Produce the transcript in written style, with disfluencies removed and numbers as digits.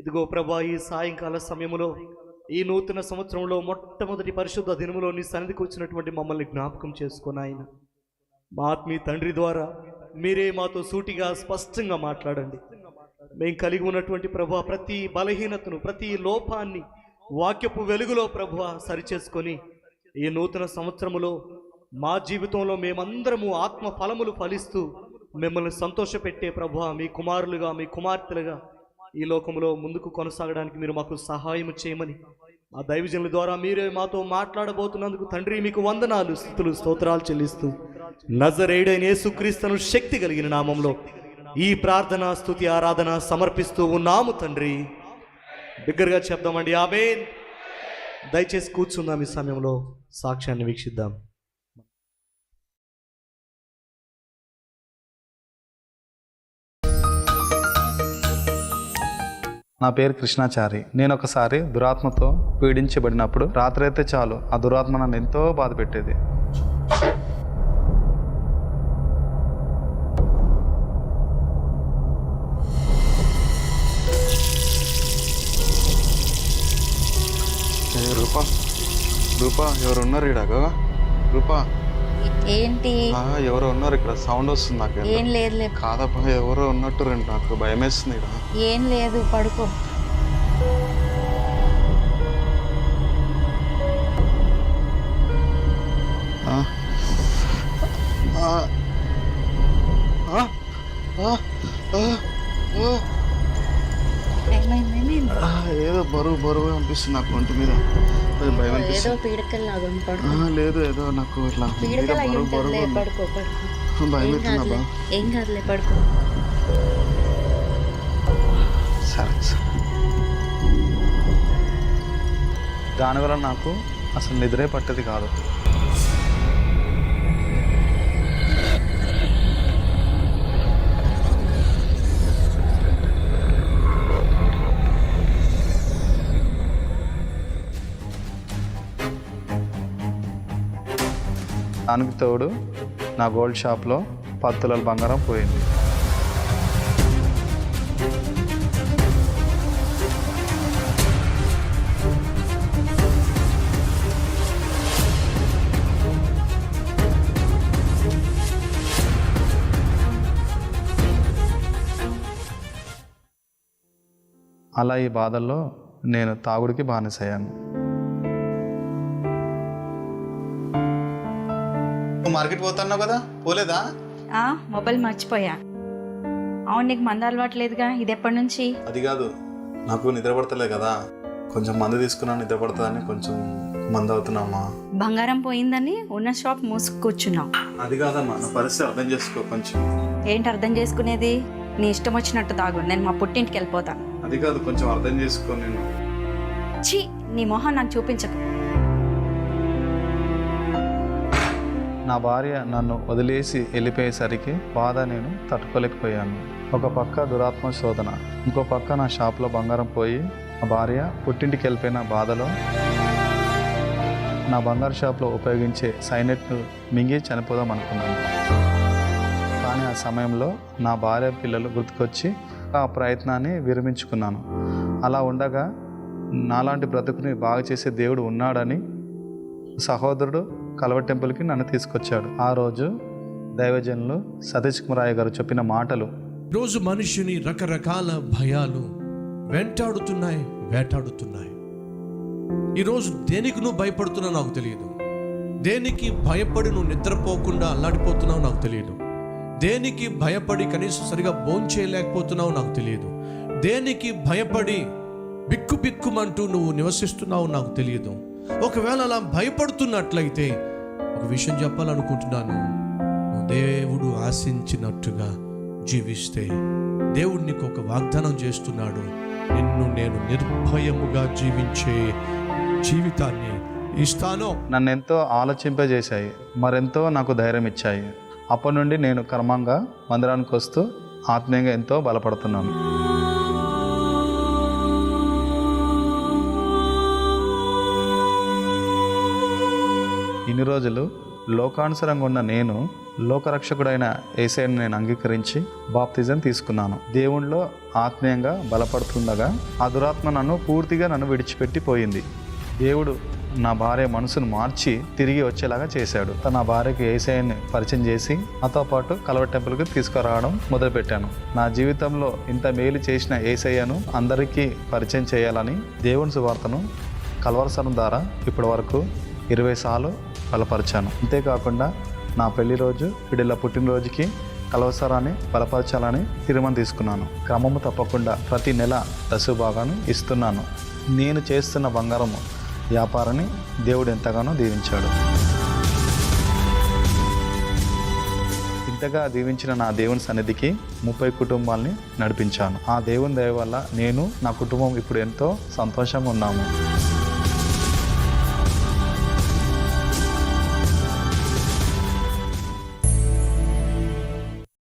ఇదిగో ప్రభా, ఈ సాయంకాల సమయంలో ఈ నూతన సంవత్సరంలో మొట్టమొదటి పరిశుద్ధ దినములో నీ సన్నిధికి వచ్చినటువంటి మమ్మల్ని జ్ఞాపకం చేసుకొని ఆయన మా ఆత్మీయ తండ్రి ద్వారా మీరే మాతో సూటిగా స్పష్టంగా మాట్లాడండి. మేము కలిగి ఉన్నటువంటి ప్రభా ప్రతి బలహీనతను, ప్రతి లోపాన్ని వాక్యపు వెలుగులో ప్రభువా సరిచేసుకొని ఈ నూతన సంవత్సరములో మా జీవితంలో మేమందరము ఆత్మ ఫలములు ఫలిస్తూ మిమ్మల్ని సంతోషపెట్టే ప్రభువా మీ కుమారులుగా, మీ కుమార్తెలుగా ఈ లోకంలో ముందుకు కొనసాగడానికి మీరు మాకు సహాయం చేయమని మా దైవజనుల ద్వారా మీరే మాతో మాట్లాడబోతున్నందుకు తండ్రి మీకు వందనాలు, స్తుతులు, స్తోత్రాలు చెల్లిస్తూ నజరేయుడైన యేసుక్రీస్తును శక్తి కలిగిన నామంలో ఈ ప్రార్థన, స్తుతి, ఆరాధన సమర్పిస్తూ ఉన్నాము తండ్రి. బిగ్గరగా చెప్దామండి, ఆమేన్. దయచేసి కూర్చుందాం. ఈ సమయంలో సాక్ష్యాన్ని వీక్షిద్దాం. నా పేరు కృష్ణాచారి. నేను ఒకసారి దురాత్మతో పీడించబడినప్పుడు రాత్రి అయితే చాలు ఆ దురాత్మ నన్ను ఎంతో బాధ పెట్టేది. రూపా ఎవరు ఉన్నారు ఇక్కడ? రూపా ఏంటి? ఎవరో ఉన్నారు ఇక్కడ, సౌండ్ వస్తుంది నాకు. ఏం లేదు. కాదప్ప, ఎవరో ఉన్నట్టు రండి, నాకు భయం వేస్తుంది ఇక్కడ. ఏం లేదు, పడుకో. ఏదో బరువు అనిపిస్తుంది నాకు ఒంటి మీద, భయం అనిపిస్తుంది. లేదు, ఏదో నాకు ఇట్లా భయం అవుతుందా? ఏం కాదులే, పడుకో. సరే. దానివల్ల నాకు అసలు నిద్రే పట్టేది కాదు. దానికి తోడు నా గోల్డ్ షాప్లో 10 తులాల బంగారం పోయింది. అలా ఈ బాధల్లో నేను తాగుడికి బానిసయ్యాను. మార్కెట్ పోతున్నావు కదా, పోలేదా? మొబైల్ మర్చిపోయా. అవును, నీకు మందు అలవాటు లేదుగా, ఇది ఎప్పటి నుంచి? అది కాదు, నాకు నిద్ర పడతలేదు కదా, కొంచెం మందు తీసుకున్నాను, నిద్ర పడుతుందని కొంచెం మందు అవుతున్నామ్మా. బంగారం పోయిందని ఉన్న షాప్ మూసుకు కూర్చున్నావు. అది కాదమ్మా, నా పరిస్థితి అర్థం చేసుకో కొంచెం. ఏంటి అర్థం చేసుకునేది? నీ ఇష్టం వచ్చినట్టు తాగు, నేను మా పుట్టింటికి వెళ్ళిపోతాను. అది కాదు, కొంచెం అర్థం చేసుకో. నేను ఛీ, నీ మొహం నాకు చూపించకు. నా భార్య నన్ను వదిలేసి వెళ్ళిపోయేసరికి బాధ నేను తట్టుకోలేకపోయాను. ఒక పక్క దురాత్మ శోధన, ఇంకో పక్క నా షాప్లో బంగారం పోయి నా భార్య పుట్టింటికి వెళ్ళిపోయిన బాధలో నా బంగారు షాప్లో ఉపయోగించే సైనెట్ను మింగి చనిపోదాం అనుకున్నాను. కానీ ఆ సమయంలో నా భార్య పిల్లలు గుర్తుకొచ్చి ఆ ప్రయత్నాన్ని విరమించుకున్నాను. అలా ఉండగా నాలాంటి బ్రతుకుని బాగు చేసే దేవుడు ఉన్నాడని సహోదరుడు కల్వ టెంపుల్కి నన్ను తీసుకొచ్చాడు. ఆ రోజు దైవజనులు సతీష్ కుమారయ్య గారు చెప్పిన మాటలు, రోజు మనిషిని రకరకాల భయాలు వేటాడుతున్నాయి. ఈరోజు దేనికి నువ్వు భయపడుతున్నావు నాకు తెలియదు. దేనికి భయపడి నువ్వు నిద్రపోకుండా అల్లాడిపోతున్నావు నాకు తెలియదు. దేనికి భయపడి కనీసం సరిగా భోంచేయలేకపోతున్నావు నాకు తెలియదు. దేనికి భయపడి బిక్కుమంటూ నువ్వు నివసిస్తున్నావు నాకు తెలియదు. ఒకవేళ అలా భయపడుతున్నట్లయితే ఒక విషయం చెప్పాలనుకుంటున్నాను. దేవుడు ఆశించినట్టుగా జీవిస్తే దేవుడు నీకు ఒక వాగ్దానం చేస్తున్నాడు. నిన్ను నేను నిర్భయముగా జీవించే జీవితాన్ని ఇస్తాను. నన్ను ఎంతో ఆలోచింపజేశాయి, మరెంతో నాకు ధైర్యం ఇచ్చాయి. అప్పటి నుండి నేను క్రమంగా మందిరానికి వస్తూ ఆత్మీయంగా ఎంతో బలపడుతున్నాను. ఇన్ని రోజులు లోకానుసరంగా ఉన్న నేను లోకరక్షకుడైన యేసయ్యను నేను అంగీకరించి బాప్తిజం తీసుకున్నాను. దేవునిలో ఆత్మీయంగా బలపడుతుండగా ఆ దురాత్మ నన్ను విడిచిపెట్టి పోయింది. దేవుడు నా భార్య మనసును మార్చి తిరిగి వచ్చేలాగా చేశాడు. నా భార్యకి యేసయ్యని పరిచయం చేసి నాతో పాటు కల్వరి టెంపుల్కి తీసుకురావడం మొదలుపెట్టాను. నా జీవితంలో ఇంత మేలు చేసిన యేసయ్యను అందరికీ పరిచయం చేయాలని దేవుని సువార్తను కల్వరి సంఘం ద్వారా ఇప్పటి వరకు 20 సార్లు బలపరిచాను. అంతేకాకుండా నా పెళ్లి రోజు, బిడ్డల పుట్టినరోజుకి కల్వరి బలపరచాలని తీర్మానం తీసుకున్నాను. క్రమము తప్పకుండా ప్రతి నెల 10 భాగాన్ని ఇస్తున్నాను. నేను చేస్తున్న బంగారము వ్యాపారాన్ని దేవుడు ఎంతగానో దీవించాడు. ఇంతగా దీవించిన నా దేవుని సన్నిధికి 30 కుటుంబాలని నడిపించాను. ఆ దేవుని దయ వల్ల నేను, నా కుటుంబం ఇప్పుడు ఎంతో సంతోషంగా ఉన్నాము.